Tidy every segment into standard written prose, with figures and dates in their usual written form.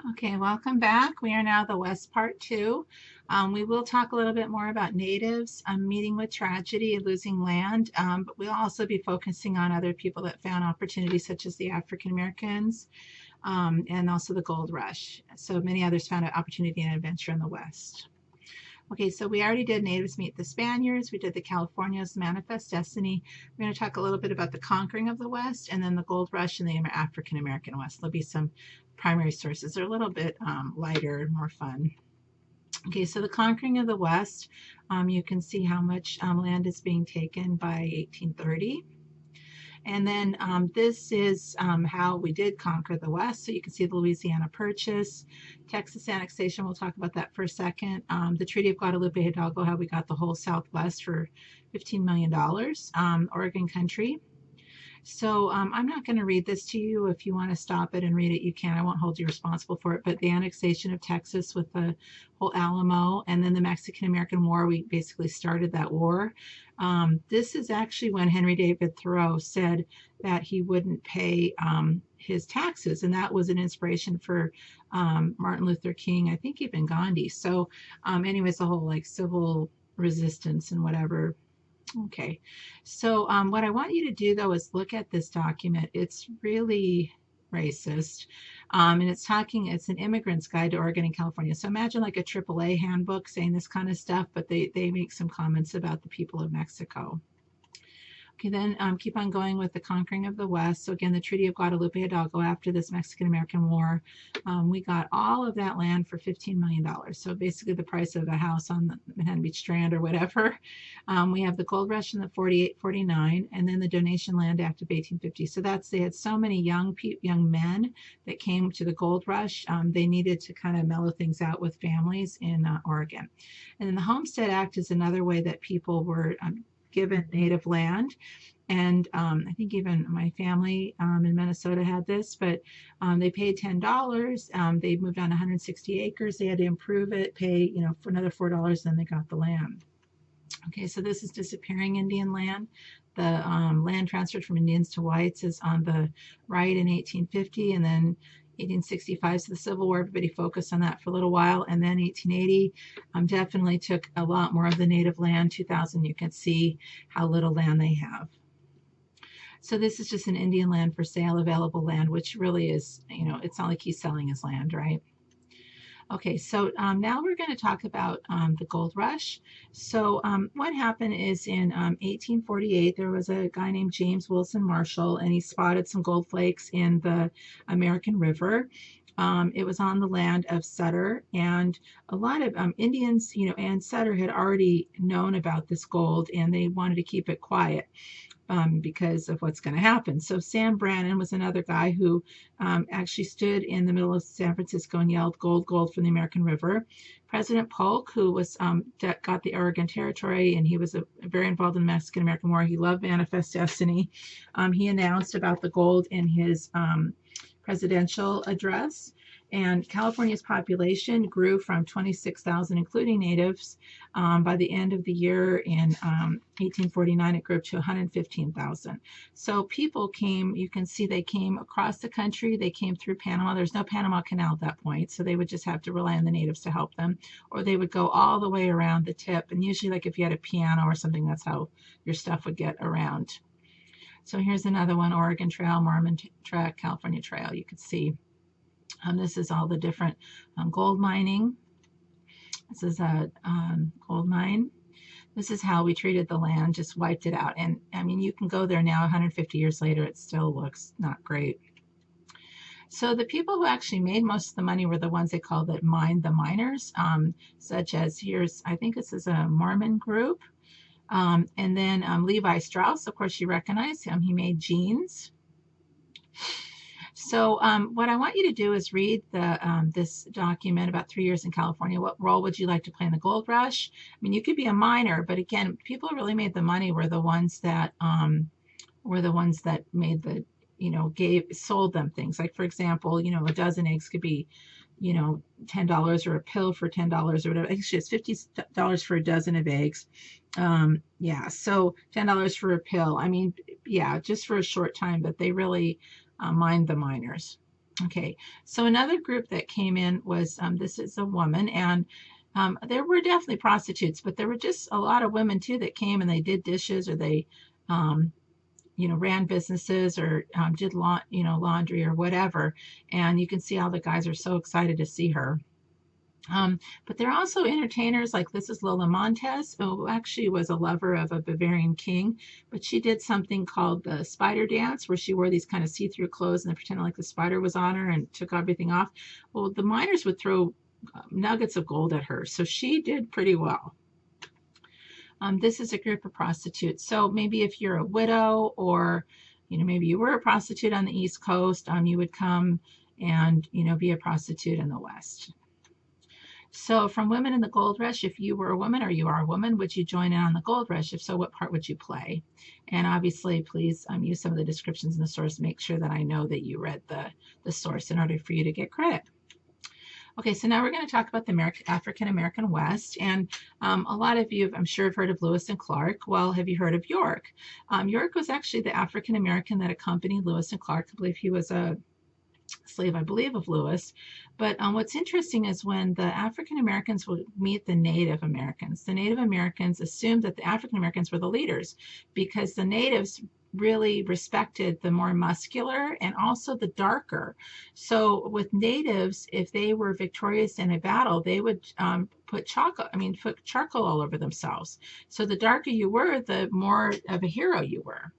Okay, welcome back. We are now the West Part 2. We will talk a little bit more about natives meeting with tragedy and losing land, but we'll also be focusing on other people that found opportunities, such as the African Americans and also the gold rush. So many others found an opportunity and adventure in the West. Okay, so we already did Natives Meet the Spaniards. We did the California's Manifest Destiny. We're going to talk a little bit about the conquering of the West and then the gold rush and the African American West. There'll be some primary sources. They're a little bit lighter and more fun. Okay, so the conquering of the West, you can see how much land is being taken by 1830. And then this is how we did conquer the West. So you can see the Louisiana Purchase, Texas annexation. We'll talk about that for a second. The Treaty of Guadalupe Hidalgo, how we got the whole Southwest for $15 million. Oregon Country. So I'm not going to read this to you. If you want to stop it and read it, you can. I won't hold you responsible for it. But the annexation of Texas with the whole Alamo and then the Mexican-American War, we basically started that war. This is actually when Henry David Thoreau said that he wouldn't pay his taxes. And that was an inspiration for Martin Luther King, I think even Gandhi. So anyways, the whole like civil resistance and whatever. Okay, so what I want you to do though is look at this document. It's really racist. And it's an immigrant's guide to Oregon and California. So imagine like a AAA handbook saying this kind of stuff, but they make some comments about the people of Mexico. Okay, then keep on going with the conquering of the West. So again, the Treaty of Guadalupe Hidalgo after this Mexican-American War, we got all of that land for $15 million. So basically the price of a house on the Manhattan Beach Strand or whatever. We have the gold rush in the 48, 49, and then the Donation Land Act of 1850. So they had so many young men that came to the gold rush. They needed to kind of mellow things out with families in Oregon. And then the Homestead Act is another way that people were given native land. And I think even my family in Minnesota had this, but they paid $10. They moved on 160 acres. They had to improve it, pay, for another $4, then they got the land. Okay, so this is disappearing Indian land. The land transferred from Indians to whites is on the right in 1850, and then 1865, so the Civil War, everybody focused on that for a little while, and then 1880 definitely took a lot more of the native land. 2000, you can see how little land they have. So this is just an Indian land for sale, available land, which really is, it's not like he's selling his land, right? Okay, so now we're going to talk about the gold rush. So what happened is in 1848, there was a guy named James Wilson Marshall, and he spotted some gold flakes in the American River. It was on the land of Sutter, and a lot of Indians, and Sutter had already known about this gold, and they wanted to keep it quiet. Because of what's going to happen. So Sam Brannan was another guy who actually stood in the middle of San Francisco and yelled, "Gold, gold" from the American River. President Polk, who was got the Oregon Territory, and he was very involved in the Mexican-American War. He loved Manifest Destiny. He announced about the gold in his presidential address. And California's population grew from 26,000, including natives. By the end of the year in 1849, it grew to 115,000. So people came, you can see they came across the country. They came through Panama. There's no Panama Canal at that point, so they would just have to rely on the natives to help them. Or they would go all the way around the tip. And usually, like if you had a piano or something, that's how your stuff would get around. So here's another one, Oregon Trail, Mormon Track, California Trail. You could see. This is all the different gold mining. This is a gold mine. This is how we treated the land, just wiped it out. And I mean, you can go there now 150 years later, it still looks not great. So the people who actually made most of the money were the ones they called the miners, such as I think this is a Mormon group. And then Levi Strauss, of course you recognize him, he made jeans. So what I want you to do is read this document about 3 years in California. What role would you like to play in the gold rush? I mean, you could be a miner, but again, people who really made the money were the ones that made the, sold them things. Like for example, a dozen eggs could be, $10, or a pill for $10 or whatever. Actually, it's $50 for a dozen of eggs. Yeah, so $10 for a pill. I mean, yeah, just for a short time, but they really mined the miners. Okay, so another group that came in was this is a woman, and there were definitely prostitutes, but there were just a lot of women too that came and they did dishes, or they um, ran businesses, or did laundry or whatever. And you can see how the guys are so excited to see her. But they're also entertainers, like this is Lola Montez, who actually was a lover of a Bavarian king, but she did something called the spider dance, where she wore these kind of see-through clothes and they pretended like the spider was on her and took everything off. Well, the miners would throw nuggets of gold at her, so she did pretty well. This is a group of prostitutes. So maybe if you're a widow, or maybe you were a prostitute on the East Coast, you would come and be a prostitute in the West. So from Women in the Gold Rush, if you were a woman or you are a woman, would you join in on the gold rush? If so, what part would you play? And obviously, please use some of the descriptions in the source. Make sure that I know that you read the source in order for you to get credit. Okay, so now we're going to talk about the African American West. And a lot of you, I'm sure, have heard of Lewis and Clark. Well, have you heard of York? York was actually the African American that accompanied Lewis and Clark. I believe he was a slave, I believe, of Lewis. But what's interesting is when the African Americans would meet the Native Americans assumed that the African Americans were the leaders, because the natives really respected the more muscular and also the darker. So with natives, if they were victorious in a battle, they would put charcoal all over themselves. So the darker you were, the more of a hero you were.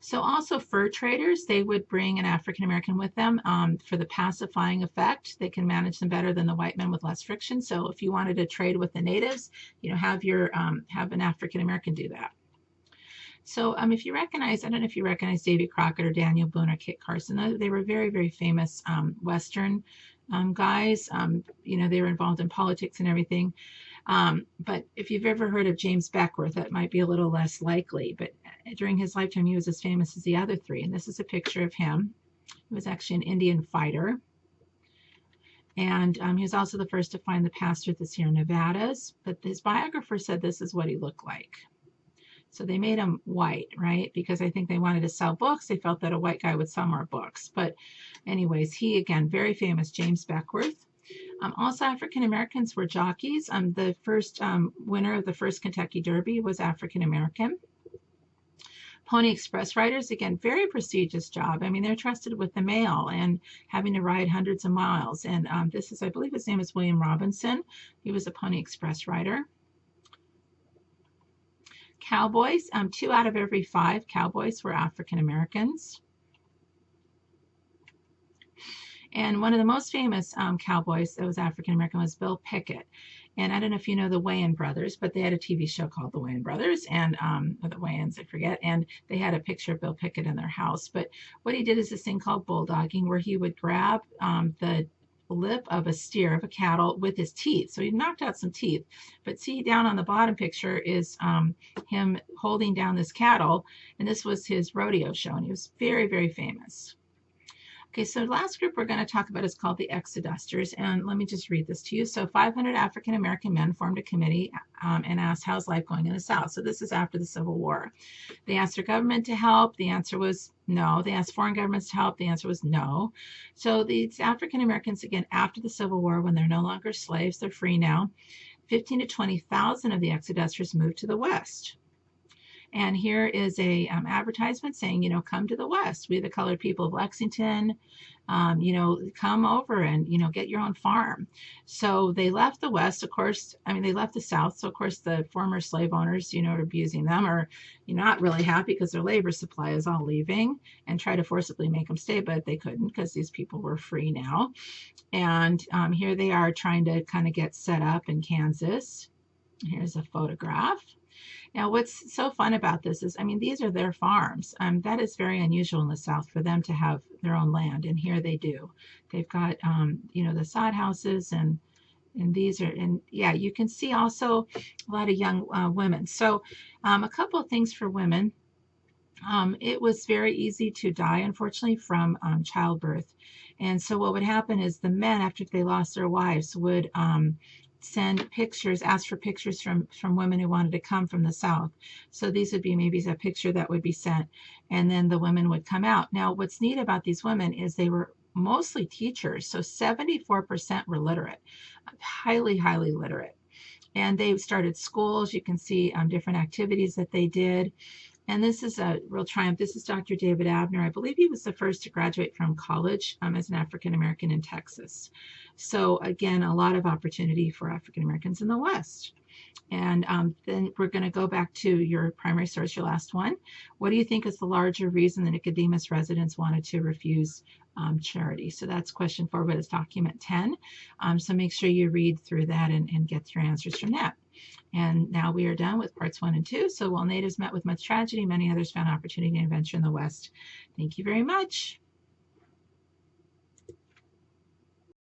So also fur traders, they would bring an African American with them for the pacifying effect. They can manage them better than the white men with less friction. So if you wanted to trade with the natives, have an African American do that. So if you recognize, I don't know if you recognize Davy Crockett or Daniel Boone or Kit Carson. They were very, very famous Western guys. They were involved in politics and everything. But if you've ever heard of James Beckwourth, that might be a little less likely. But during his lifetime, he was as famous as the other three. And this is a picture of him. He was actually an Indian fighter. And he was also the first to find the pasture of the Sierra Nevadas. But his biographer said this is what he looked like. So they made him white, right? Because I think they wanted to sell books. They felt that a white guy would sell more books. But anyways, he, again, very famous, James Beckwourth. Also, African Americans were jockeys. The first winner of the first Kentucky Derby was African American. Pony Express riders, again, very prestigious job. I mean, they're trusted with the mail and having to ride hundreds of miles. And this is, I believe his name is William Robinson. He was a Pony Express rider. Cowboys, 2 out of every 5 cowboys were African Americans. And one of the most famous cowboys that was African American was Bill Pickett. And I don't know if you know the Wayans brothers, but they had a TV show called The Wayans Brothers, and or the Wayans, I forget. And they had a picture of Bill Pickett in their house. But what he did is this thing called bulldogging, where he would grab the lip of a steer, of a cattle, with his teeth. So he knocked out some teeth. But see, down on the bottom picture is him holding down this cattle, and this was his rodeo show, and he was very, very famous. Okay, so the last group we're going to talk about is called the Exodusters, and let me just read this to you. So 500 African American men formed a committee and asked, how's life going in the South? So this is after the Civil War. They asked their government to help. The answer was no. They asked foreign governments to help. The answer was no. So these African Americans, again, after the Civil War, when they're no longer slaves, they're free now, 15 to 20,000 of the Exodusters moved to the West. And here is a advertisement saying, come to the West. We, the colored people of Lexington, come over and, get your own farm. So they left the West, of course. They left the South. So, of course, the former slave owners, are abusing them, or not really happy because their labor supply is all leaving, and try to forcibly make them stay, but they couldn't because these people were free now. And here they are trying to kind of get set up in Kansas. Here's a photograph. Now, what's so fun about this is, these are their farms. That is very unusual in the South for them to have their own land, and here they do. They've got, the sod houses, and these are, and yeah, you can see also a lot of young women. So a couple of things for women. It was very easy to die, unfortunately, from childbirth. And so what would happen is the men, after they lost their wives, would send pictures, ask for pictures from women who wanted to come from the South. So these would be maybe a picture that would be sent, and then the women would come out. Now, what's neat about these women is they were mostly teachers. So 74% were literate, highly, highly literate. And they started schools. You can see different activities that they did. And this is a real triumph. This is Dr. David Abner. I believe he was the first to graduate from college as an African American in Texas. So again, a lot of opportunity for African Americans in the West. And then we're going to go back to your primary source, your last one. What do you think is the larger reason that Nicodemus residents wanted to refuse charity? So that's question 4, but it's document 10. So make sure you read through that and get your answers from that. And now we are done with parts 1 and 2. So while natives met with much tragedy, many others found opportunity and adventure in the West. Thank you very much.